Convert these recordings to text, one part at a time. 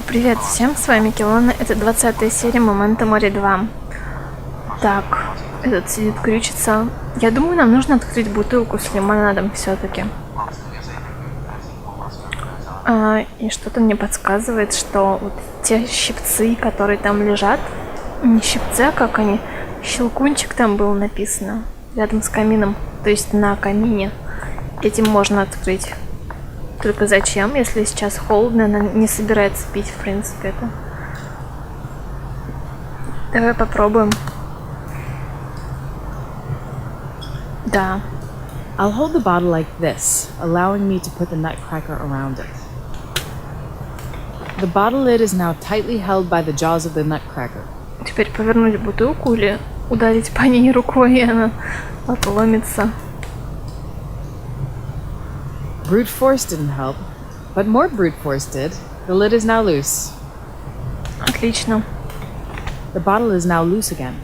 Привет всем, с вами Килона, это 20-я серия Memento Mori 2. Так, этот сидит крючится. Я думаю, нам нужно открыть бутылку с лимонадом все-таки. И что-то мне подсказывает, что вот те щипцы, которые там лежат, не щипцы, а как они, щелкунчик там был написано, рядом с камином, то есть на камине. Этим можно открыть. Только зачем, если сейчас холодно, она не собирается пить, в принципе, это. Давай попробуем. Да. I'll hold the bottle like this, allowing me to put the nutcracker around it. The bottle lid is now tightly held by the jaws of the nutcracker. Теперь повернуть бутылку или ударить по ней рукой, и она отломится. Brute force didn't help, but more brute force did. The lid is now loose. Отлично. The bottle is now loose again.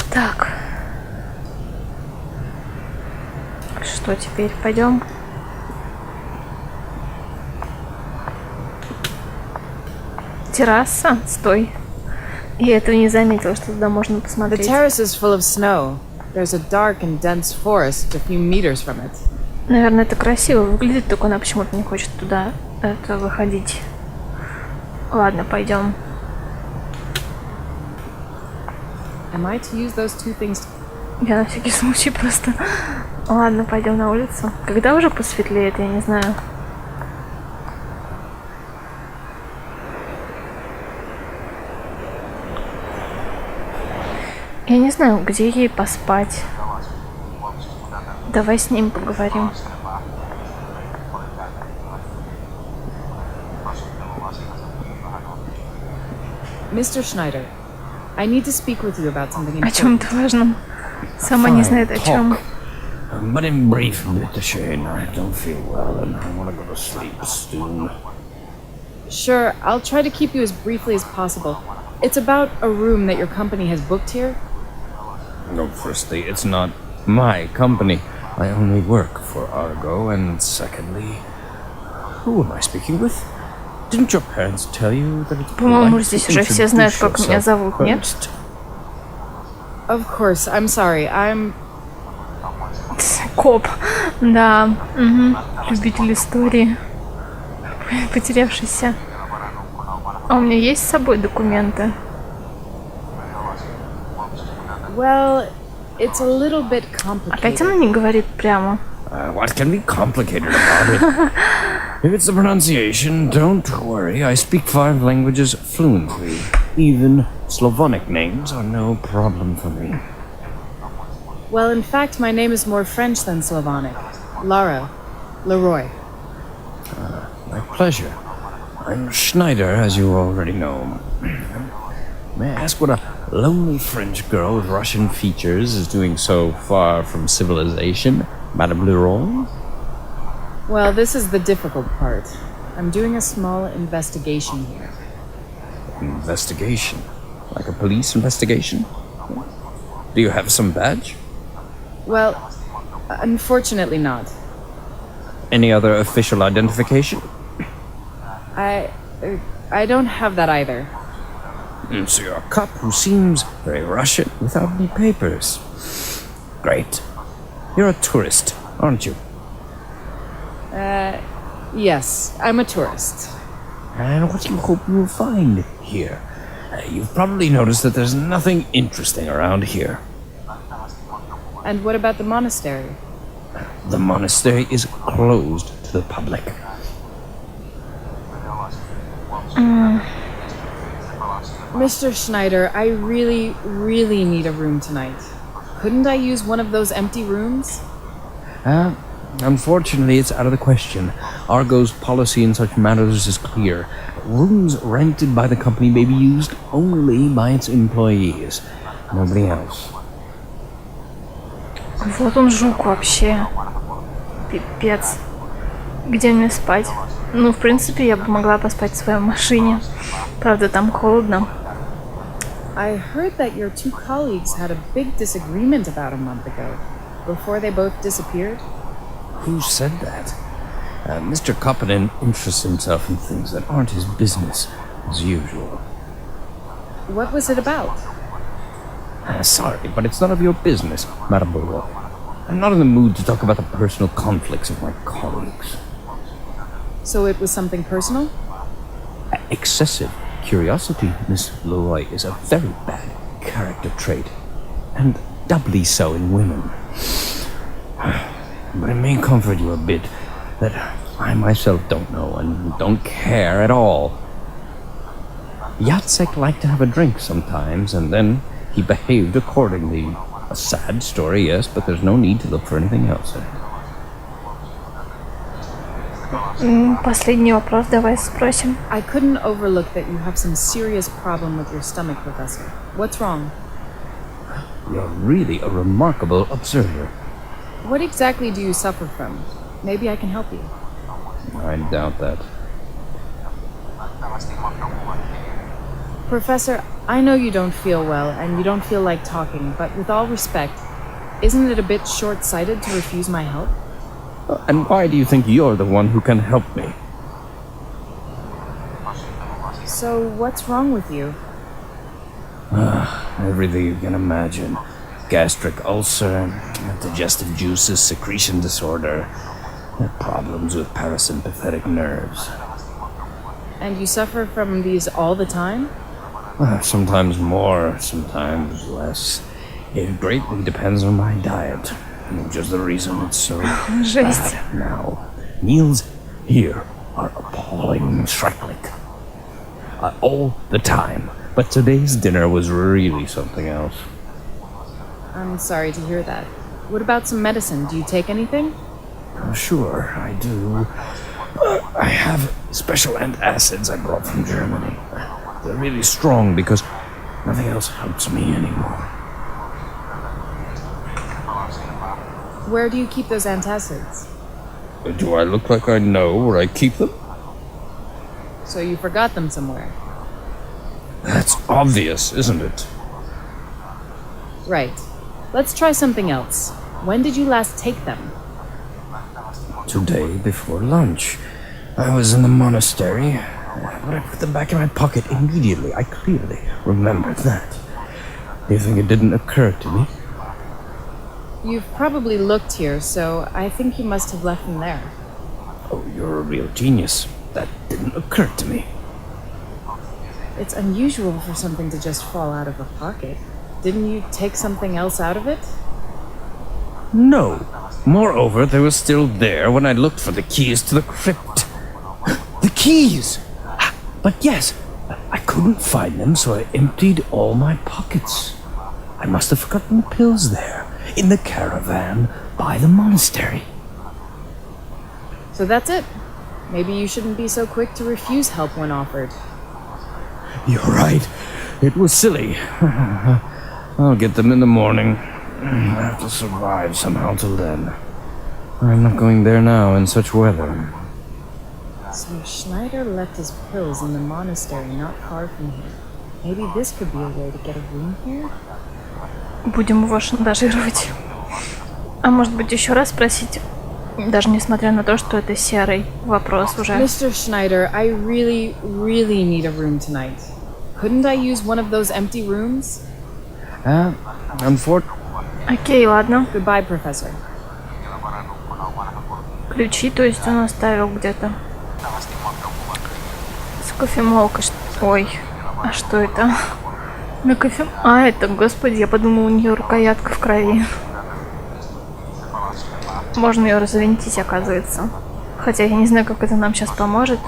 Так. Что теперь? Пойдем. Терраса? Стой. Я этого не заметила, что туда можно The посмотреть. terrace is full of snow. There's a dark and dense forest a few meters from it. Наверное, это красиво выглядит, только она почему-то не хочет туда выходить. Ладно, пойдем. Am I to use those two things? Я на всякий случай просто... Ладно, пойдем на улицу. Когда уже посветлеет, я не знаю. Я не знаю, где ей поспать. Давай с ним поговорим. Mr. Schneider, I need to speak with you about something О important. чем-то важном. Сама не знает о чем. But in brief, Mr. Shane, I don't feel well and I want to go to sleep soon. Sure, I'll try to keep you as briefly as possible. It's about a room that your company has booked here. No, firstly, it's not my company. I only work for Argo, and secondly, who am I speaking with? Didn't your parents tell you that it's По-моему, polite здесь to уже все знают, introduce как меня yourself зовут, нет? first? Of course, I'm sorry. I'm... Коп. Да. Угу. Любитель истории. Потерявшийся. А у меня есть с собой документы? Well, it's a little bit Опять она complicated. не говорит прямо. What can be complicated about it? If it's the pronunciation, don't worry. I speak 5 languages fluently. Even Slavonic names are no problem for me. Well, in fact, my name is more French than Slavonic. Lara. Leroy. My pleasure. I'm Schneider, as you already know. May I ask what a lonely French girl with Russian features is doing so far from civilization, Madame Leroy? Well, this is the difficult part. I'm doing a small investigation here. Investigation? Like a police investigation? Do you have some badge? Well, unfortunately not. Any other official identification? I don't have that either. So you're a cop who seems very Russian without any papers. Great. You're a tourist, aren't you? Yes, I'm a tourist. And what do you hope you'll find here? You've probably noticed that there's nothing interesting around here. And what about the monastery? The monastery is closed to the public. Mr. Schneider, I really need a room tonight. Couldn't I use one of those empty rooms? Unfortunately, it's out of the question. Argo's policy in such matters is clear. Rooms rented by the company may be used only by its employees. Nobody else. Вот он жук вообще. Пипец. Где мне спать? Ну, в принципе, я бы могла поспать в своей машине. Правда, там холодно. I heard that your two colleagues had a big disagreement about a month ago, before they both disappeared. Who said that? Mr. Coppenden interests himself in things that aren't his business, as usual. What was it about? Sorry, but it's none of your business, Madame Bourreau. I'm not in the mood to talk about the personal conflicts of my colleagues. So it was something personal? Excessive curiosity, Miss Leroy, is a very bad character trait, and doubly so in women. But it may comfort you a bit that I myself don't know and don't care at all. Jacek liked to have a drink sometimes, and then he behaved accordingly. A sad story, yes, but there's no need to look for anything else. Последний вопрос давай спросим. I couldn't overlook that you have some serious problem with your stomach, Professor. What's wrong? You're really a remarkable observer. What exactly do you suffer from? Maybe I can help you. I doubt that. Professor, I know you don't feel well and you don't feel like talking, but with all respect, isn't it a bit short-sighted to refuse my help? And why do you think you're the one who can help me? So what's wrong with you? Everything you can imagine. Gastric ulcer, digestive juices, secretion disorder, problems with parasympathetic nerves. And you suffer from these all the time? Sometimes more, sometimes less. It greatly depends on my diet, which is the reason it's so Жесть. bad now. Meals here are appalling, schrecklich. All the time. But today's dinner was really something else. I'm sorry to hear that. What about some medicine? Do you take anything? Sure, I do. I have special antacids I brought from Germany. They're really strong because nothing else helps me anymore. Where do you keep those antacids? Do I look like I know where I keep them? So you forgot them somewhere. That's obvious, isn't it? Right. Let's try something else. When did you last take them? Today before lunch. I was in the monastery, but I put them back in my pocket immediately. I clearly remembered that. Do you think it didn't occur to me? You've probably looked here, so I think you must have left them there. Oh, you're a real genius. That didn't occur to me. It's unusual for something to just fall out of a pocket. Didn't you take something else out of it? No. Moreover, they were still there when I looked for the keys to the crypt. The keys! But yes, I couldn't find them, so I emptied all my pockets. I must have forgotten the pills there, in the caravan by the monastery. So that's it. Maybe you shouldn't be so quick to refuse help when offered. You're right. It was silly. I'll get them in the morning. I have to survive somehow till then. I'm not going there now in such weather. So Schneider left his pills in the monastery not far from here. Maybe this could be a way to get a room here? Будем его шантажировать. А может быть еще раз спросить, даже несмотря на то, что это серый вопрос уже. Mr. Schneider, I really, really need a room tonight. Couldn't I use one of those empty rooms? Окей, ладно. Goodbye, Professor. Ключи, то есть он оставил где-то. С кофемолкой. Ой, а что это? На кофе... А, это, господи, я подумала, у нее рукоятка в крови. Можно ее развинтить, оказывается. Хотя я не знаю, как это нам сейчас поможет.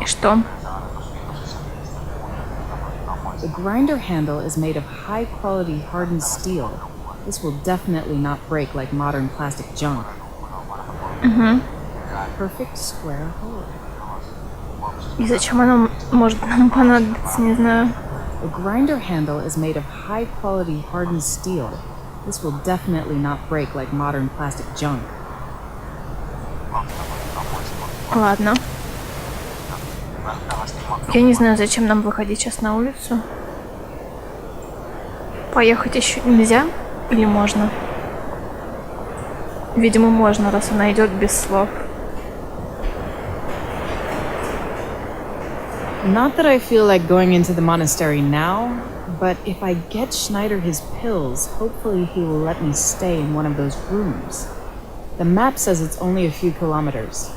И что? The grinder handle is made of high-quality hardened steel. This will definitely not break like modern plastic junk. Perfect square hole. И зачем оно может нам понадобиться, не знаю. The grinder handle is made of high-quality hardened steel. This will definitely not break like modern plastic junk. Ладно. Я не знаю, зачем нам выходить сейчас на улицу. Поехать еще нельзя? Или можно? Видимо, можно, раз она идет без слов. Not that I feel like going into the monastery now, but if I get Schneider his pills, hopefully he will let me stay in one of those rooms. The map says it's only a few kilometers.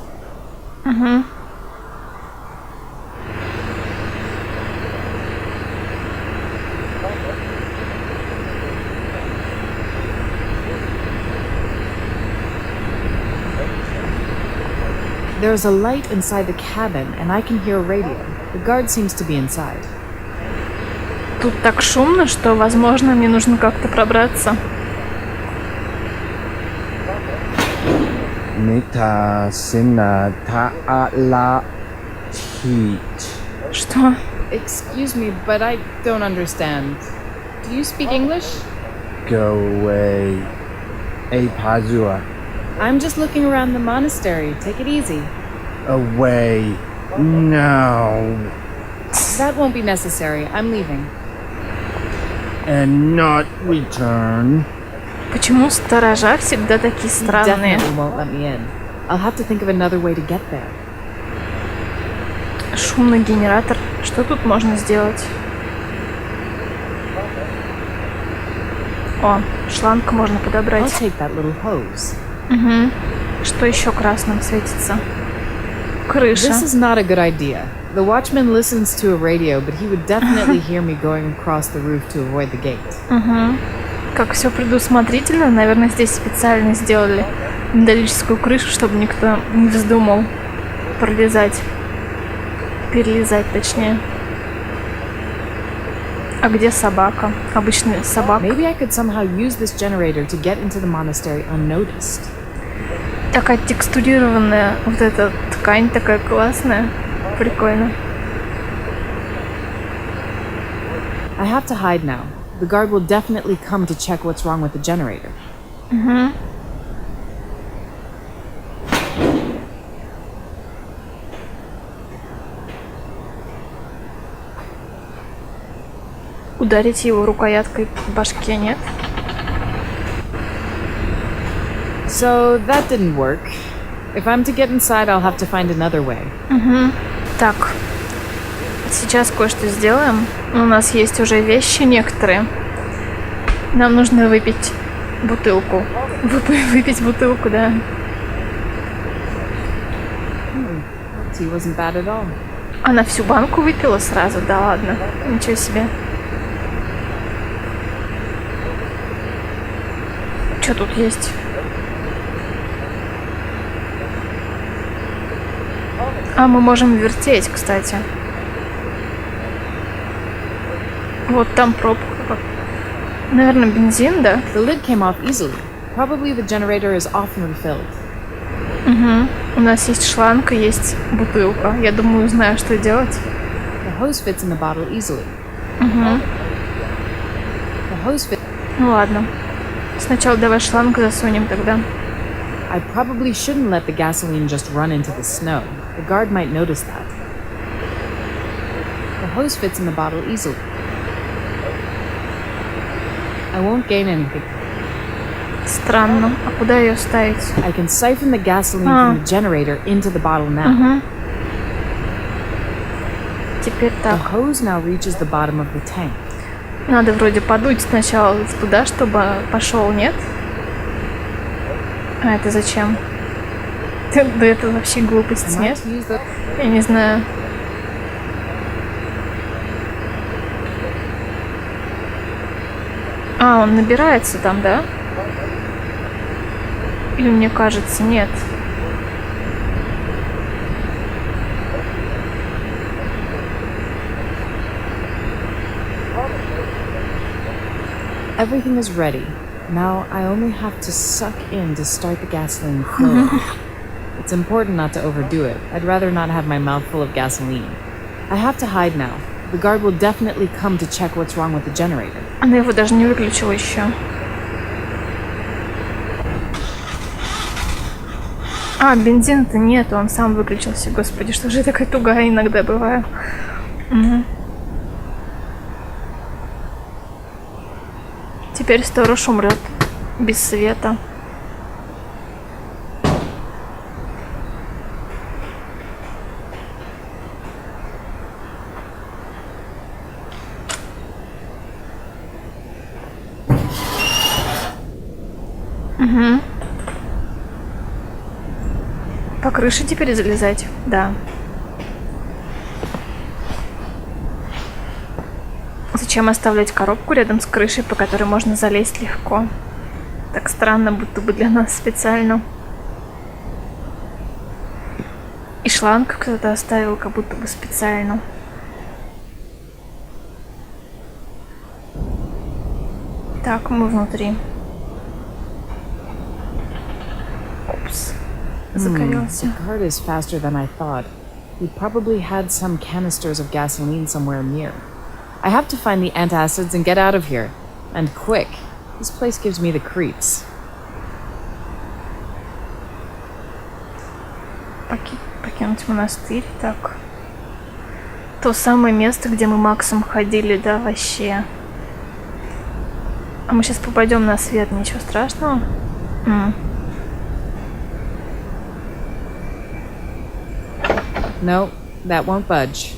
There's a light inside the cabin, and I can hear a radio. The guard seems to be inside. Тут так шумно, что, возможно, мне нужно как-то пробраться. Mita sina ta'ala teach. Что? Excuse me, but I don't understand. Do you speak English? Go away. A pazua. I'm just looking around the monastery. Take it easy. Away. No. That won't be necessary. I'm leaving. And not return. Почему сторожа всегда такие странные? Definitely won't let me in. I'll have to think of another way to get there. Шумный генератор. Что тут можно сделать? О, шланг можно I'll подобрать. take that little hose. Что еще красным светится? Крыша. This is not a good idea. The watchman listens to a radio, but he would definitely hear me going across the roof to avoid the gate. Как все предусмотрительно, наверное, здесь специально сделали металлическую крышу, чтобы никто не вздумал пролезать. Перелезать, точнее. А где собака? Обычная собака. Maybe I could somehow use this generator to get into the monastery unnoticed. Такая текстурированная вот эта ткань, такая классная. Прикольно. I have to hide now. The guard will definitely come to check what's wrong with the generator. Ударить его рукояткой по башке, нет? So that didn't work. If I'm to get inside, I'll have to find another way. Так, сейчас кое-что сделаем. У нас есть уже вещи некоторые. Нам нужно выпить бутылку. Выпить бутылку, да. Tea wasn't bad at all. Она всю банку выпила сразу? Да ладно. Ничего себе. Что тут есть? А, мы можем вертеть, кстати. Вот там пробка. Наверное, бензин, да? The lid came off easily. Probably the generator is often refilled. У нас есть шланг и есть бутылка. Я думаю, знаю, что делать. The hose fits in the bottle easily. The hose fits. Ну ладно. Сначала давай шланг засунем тогда. I probably shouldn't let the gasoline just run into the snow. The guard might notice that. The hose fits in the bottle easily. I won't gain anything. Странно. А куда ее ставить? I can siphon the gasoline from the generator into the bottle now. Теперь The так. hose now reaches the bottom of the tank. Надо вроде подуть сначала туда, чтобы пошел, нет? А это зачем? Да это вообще глупость, I нет? might use the... Я не знаю. А, он набирается там, да? Или мне кажется, нет? Everything is ready. Now I only have to suck in to start the gasoline flowing. It's important not to overdo it. I'd rather not have my mouth full of gasoline. I have to hide now. The guard will definitely come to check what's wrong with the generator. Она его даже не выключила еще. А, бензина-то нет, он сам выключился. Господи, что же я такая тугая иногда бываю. Теперь сторож умрет без света. Угу. По крыше теперь залезать? Да. Зачем оставлять коробку рядом с крышей, по которой можно залезть легко? Так странно, будто бы для нас специально. И шланг кто-то оставил, как будто бы специально. Так, мы внутри. Опс. Загорелся. The cart is faster than I thought. He probably had some canisters of gasoline somewhere near. I have to find the antacids and get out of here. And quick. This place gives me the creeps. Покинуть монастырь. Так. То самое место, где мы Максом ходили, да, вообще. А мы сейчас попадем на свет, ничего страшного. No, that won't budge.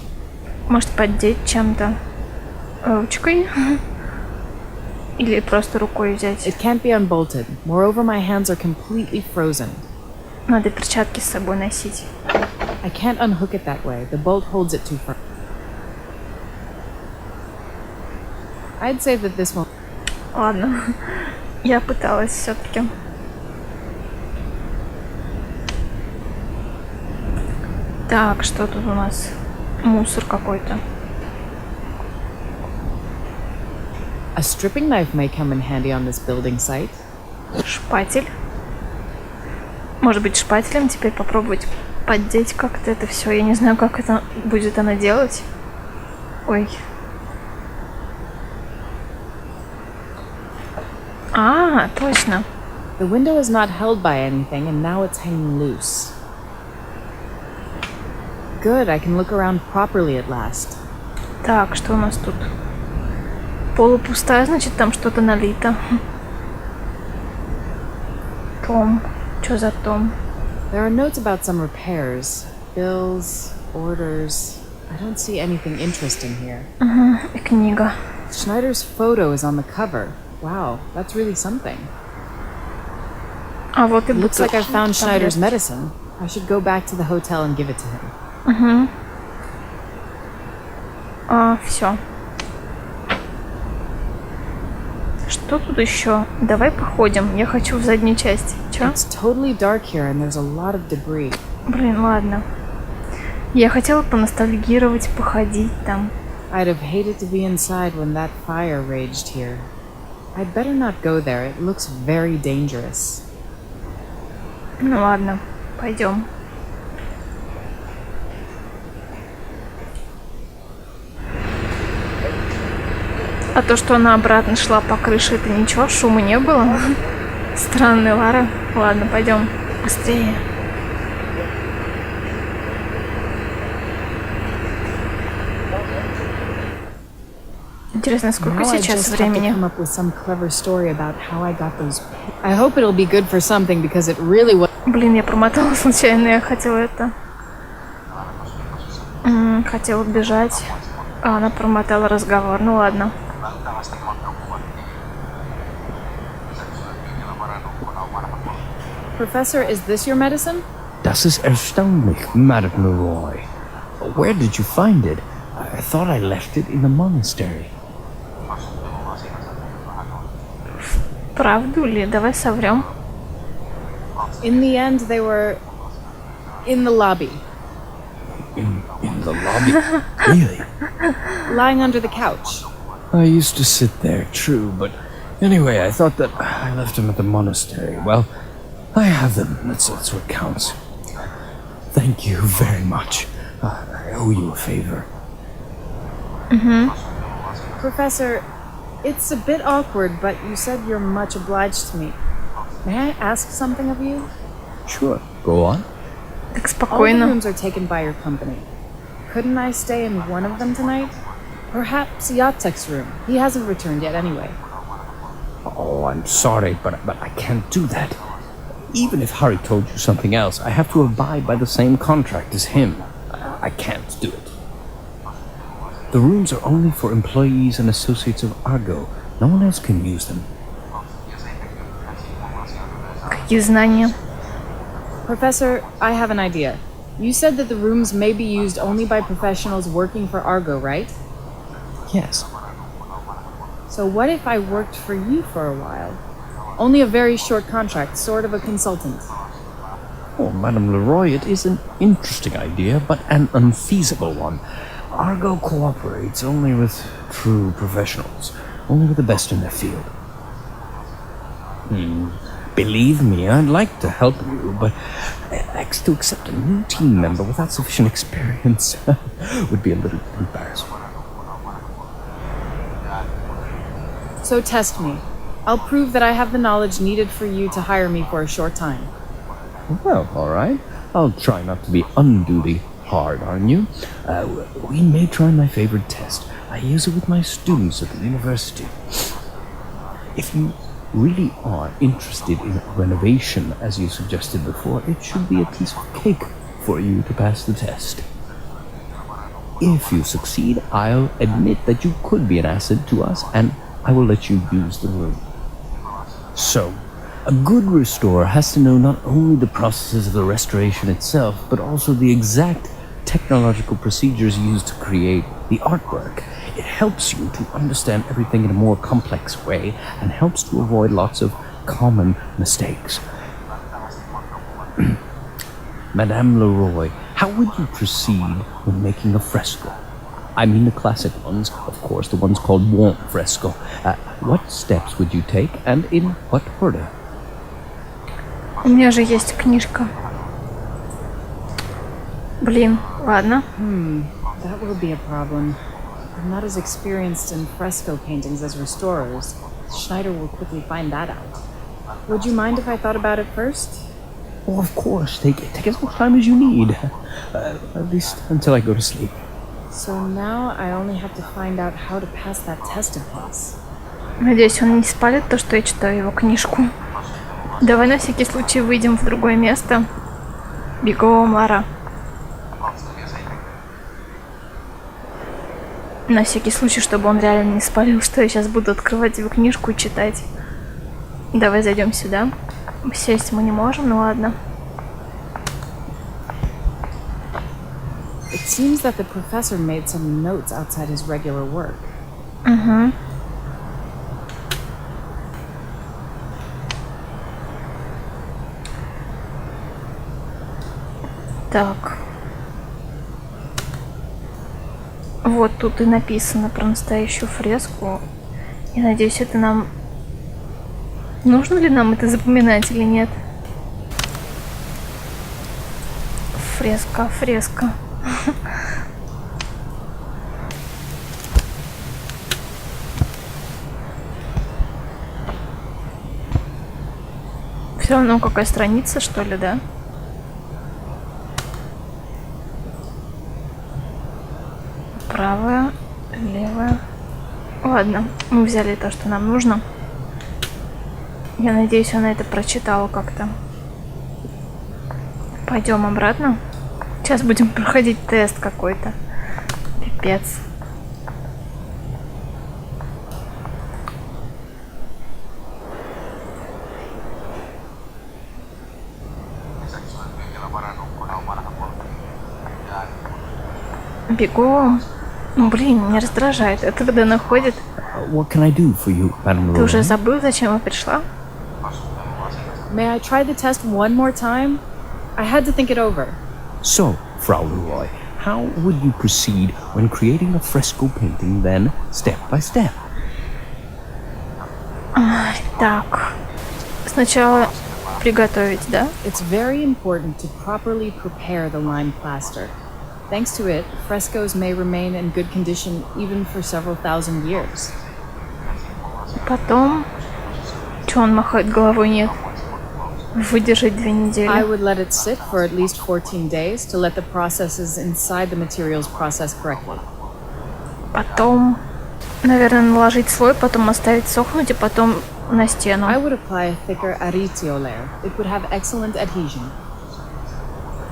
Может поддеть чем-то? Ручкой? Или просто рукой взять? It can't be unbolted. Moreover, my hands are completely frozen. Надо перчатки с собой носить. I can't unhook it that way. The bolt holds it too firm. I'd say that this won't... Ладно. Я пыталась все-таки. Так, что тут у нас? Мусор какой-то. A stripping knife may come in handy on this building site. Шпатель. Может быть, шпателем теперь попробовать поддеть как-то это все. Я не знаю, как это будет она делать. Ой. А, точно. The window is not held by anything, and now it's hanging loose. Good, I can look around properly at last. Так, что у нас тут? Полупустая, значит, там что-то налито. Том. Что за том? There are notes about some repairs. Bills, orders. I don't see anything interesting here. И книга. Schneider's photo is on the cover. Wow, that's really something. А вот и Looks like I бутылка. found Schneider's medicine. I should go back to the hotel and give it to him. Все. Что тут еще? Давай походим. Я хочу в заднюю часть. Че? It's totally dark here and there's a lot of debris. Блин, ладно. Я хотела поностальгировать, походить там. I'd have hated to be inside when that fire raged here. I'd better not go there. It looks very dangerous. Ну ладно, пойдем. А то, что она обратно шла по крыше, это ничего, шума не было. Странный Лара. Ладно, пойдем быстрее. Интересно, сколько Now I сейчас just have to времени? come up with some clever story about how I got those. I hope it'll be good for something because it really was. Блин, я промотала случайно, я хотела это... хотела бежать, а она промотала разговор. Ну ладно. Professor, is this your medicine? Das ist erstaunlich, Madame Leroy. Where did you find it? I thought I left it in the monastery. Правду ли? Давай соврем. In the end, they were in the lobby, In the lobby? Really? lying under the couch. I used to sit there, true, but anyway, I thought that I left them at the monastery. Well, I have them. That's what counts. Thank you very much. I owe you a favor. Professor, it's a bit awkward, but you said you're much obliged to me. May I ask something of you? Sure, go on. Так All the спокойно. rooms are taken by your company. Couldn't I stay in one of them tonight? Perhaps Yatek's room. He hasn't returned yet anyway. Oh, I'm sorry, but I can't do that. Even if Harry told you something else, I have to abide by the same contract as him. I can't do it. The rooms are only for employees and associates of Argo. No one else can use them. Какие знания? Professor, I have an idea. You said that the rooms may be used only by professionals working for Argo, right? Yes. So what if I worked for you for a while? Only a very short contract, sort of a consultant. Oh, Madame Leroy, it is an interesting idea, but an unfeasible one. Argo cooperates only with true professionals, only with the best in their field. Believe me, I'd like to help you, but to accept a new team member without sufficient experience would be a little embarrassing. So test me. I'll prove that I have the knowledge needed for you to hire me for a short time. Well, all right. I'll try not to be unduly hard on you. We may try my favorite test. I use it with my students at the university. If you really are interested in renovation, as you suggested before, it should be a piece of cake for you to pass the test. If you succeed, I'll admit that you could be an asset to us, and I will let you use the room. So, a good restorer has to know not only the processes of the restoration itself, but also the exact technological procedures used to create the artwork. It helps you to understand everything in a more complex way and helps to avoid lots of common mistakes. Madame Leroy, how would you proceed when making a fresco? I mean the classic ones, of course, the ones called warm fresco. What steps would you take and in what order? У меня же есть книжка. Блин, ладно. That will be a problem. I'm not as experienced in fresco paintings as restorers. Schneider will quickly find that out. Would you mind if I thought about it first? Oh, of course. Take as much time as you need. At least until I go to sleep. So now I only have to find out how to pass that test of his. Надеюсь, он не спалит то, что я читаю его книжку. Давай на всякий случай выйдем в другое место. Бегом, Лара. На всякий случай, чтобы он реально не спалил, что я сейчас буду открывать его книжку и читать. Давай зайдем сюда. Сесть мы не можем, ну ладно. It seems that the professor made some notes outside his regular work. Угу. Так. Вот тут и написано про настоящую фреску. Я надеюсь, это нам... Нужно ли нам это запоминать или нет? Фреска, фреска. Все равно какая страница, что ли, да? Правая, левая. Ладно, мы взяли то, что нам нужно. Я надеюсь, она это прочитала как-то. Пойдем обратно. Сейчас будем проходить тест какой-то. Пипец. Бегом. Ну, блин, меня раздражает. Это когда она ходит. What can I do for you, Madame Ты уже Leroy? забыл, зачем я пришла? May I try the test one more time? I had to think it over. So, Frau Leroy, how would you proceed when creating a fresco painting then, step by step? Так. Сначала приготовить, да? It's very important to properly prepare the lime plaster. Thanks to it, frescoes may remain in good condition even for several thousand years. Потом... Чё он махает головой? Нет. Выдержать 2 I недели. would let it sit for at least 14 days to let the processes inside the materials process correctly. Потом, наверное, наложить слой, потом оставить сохнуть, и потом на стену. I would apply a thicker arizio layer. It would have excellent adhesion.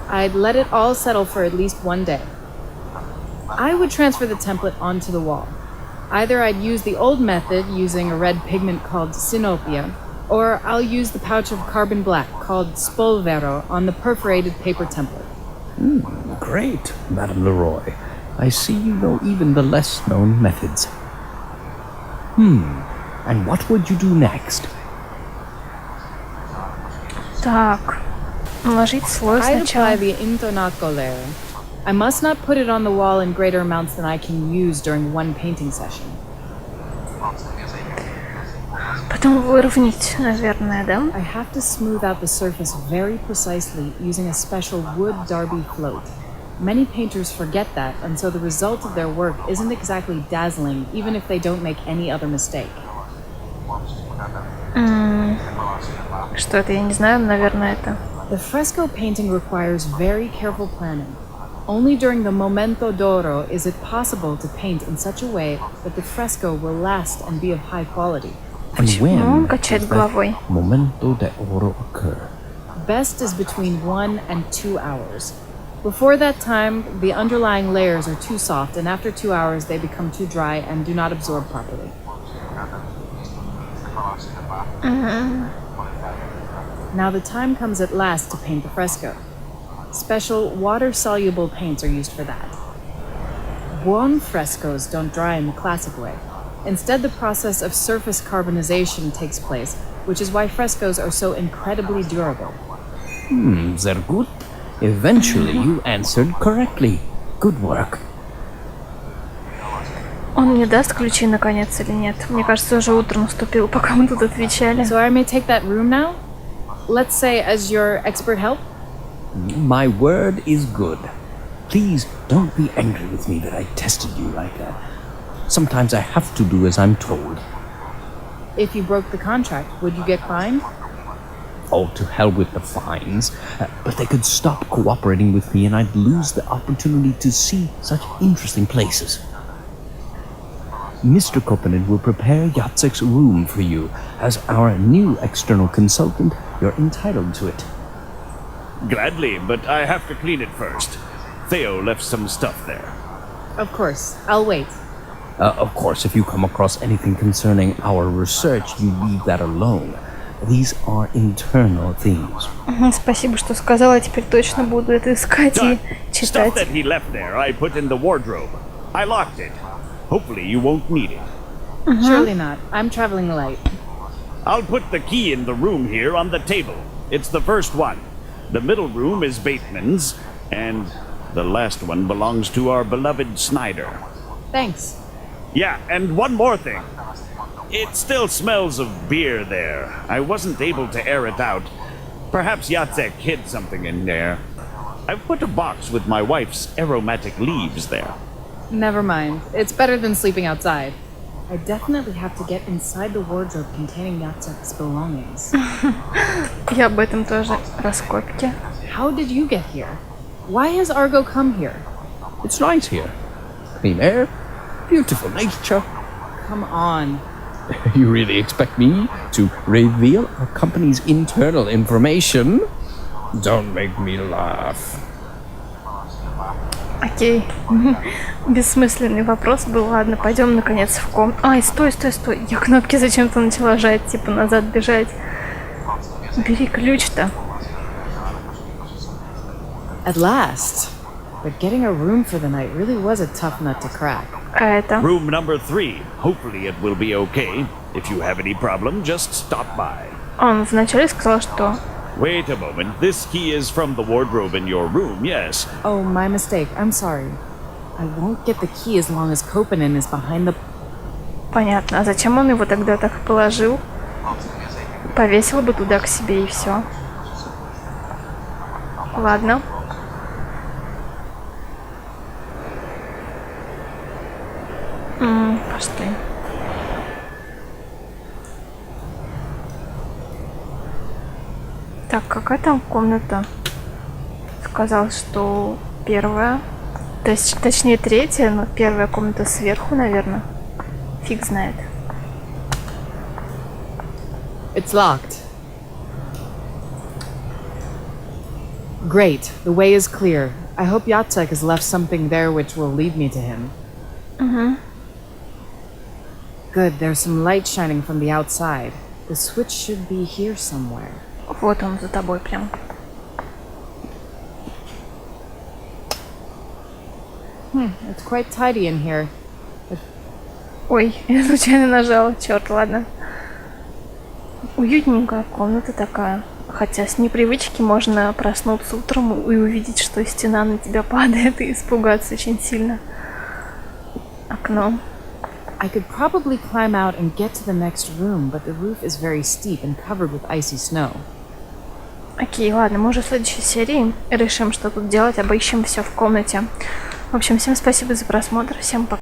I'd let it all settle for at least one day. I would transfer the template onto the wall. Either I'd use the old method using a red pigment called sinopia, or I'll use the pouch of carbon black called spolvero on the perforated paper template. Great, Madame Leroy. I see you know even the less-known methods. And what would you do next? Так, наложить слой I'd сначала. apply the intonaco layer. I must not put it on the wall in greater amounts than I can use during one painting session. Потом выровнять, наверное, да? I have to smooth out the surface very precisely using a special wood derby float. Many painters forget that, and so the result of their work isn't exactly dazzling, even if they don't make any other mistake. Что это, я не знаю, наверное, это. The fresco painting requires very careful planning. Only during the Memento d'oro is it possible to paint in such a way that the fresco will last and be of high quality. And when он качает does головой? that momento de oro occur? Best is between 1 and 2 hours. Before that time, the underlying layers are too soft, and after 2 hours, they become too dry and do not absorb properly. Now the time comes at last to paint the fresco. Special water-soluble paints are used for that. Buon frescoes don't dry in the classic way. Instead, the process of surface carbonization takes place, which is why frescoes are so incredibly durable. Sehr gut. Eventually you answered correctly. Good work. Он мне даст ключи наконец или нет? Мне кажется, уже утро наступило, пока мы тут отвечали. So I may take that room now? Let's say as your expert help? My word is good. Please don't be angry with me that I tested you like that. Sometimes I have to do as I'm told. If you broke the contract, would you get fined? Oh, to hell with the fines. But they could stop cooperating with me and I'd lose the opportunity to see such interesting places. Mr. Koppinen will prepare Jacek's room for you. As our new external consultant, you're entitled to it. Gladly, but I have to clean it first. Theo left some stuff there. Of course. I'll wait. Of course, if you come across anything concerning our research, you leave that alone. These are internal things. Спасибо, что сказала. Теперь точно буду это искать и Done. Stuff читать. that he left there I put in the wardrobe. I locked it. Hopefully you won't need it. Surely not. I'm traveling light. I'll put the key in the room here on the table. It's the first one. The middle room is Bateman's, and the last one belongs to our beloved Snyder. Thanks. Yeah, and one more thing. It still smells of beer there. I wasn't able to air it out. Perhaps Jacek hid something in there. I've put a box with my wife's aromatic leaves there. Never mind. It's better than sleeping outside. I definitely have to get inside the wardrobe containing Jacek's belongings. Я об этом тоже. Раскопки. How did you get here? Why has Argo come here? It's nice here. Clean air, beautiful nature. Come on. You really expect me to reveal our company's internal information? Don't make me laugh. Окей. Бессмысленный вопрос был. Ладно, пойдем наконец в комнату. Ай, стой. Я кнопки зачем-то начала жать, типа назад бежать. Бери ключ-то. At last. But getting a room for the night really was a tough nut to crack. А это? Room number 3. Hopefully it will be okay. If you have any problem, just stop by. Он вначале сказал, что... Wait a moment. This key is from the wardrobe in your room, yes. Oh, my mistake. I'm sorry. I won't get the key as long as Koppinen is behind the... Понятно. А зачем он его тогда так положил? Повесил бы туда к себе и все. Ладно. Пошли. Так, какая там комната? Сказал, что первая. Точнее, третья, но первая комната сверху, наверное. Фиг знает. It's locked. Great. The way is clear. I hope Jacek has left something there which will lead me to him. Good. There's some light shining from the outside. The switch should be here somewhere. Вот он за тобой прям. It's quite tidy in here. Ой, я случайно нажала. Черт, ладно. Уютненькая комната такая. Хотя с непривычки можно проснуться утром и увидеть, что стена на тебя падает, и испугаться очень сильно. Окно. I could probably climb out and get to the next room, but the roof is very steep and covered with icy snow. Окей, ладно, мы уже в следующей серии решим, что тут делать, обыщем все в комнате. В общем, всем спасибо за просмотр, всем пока.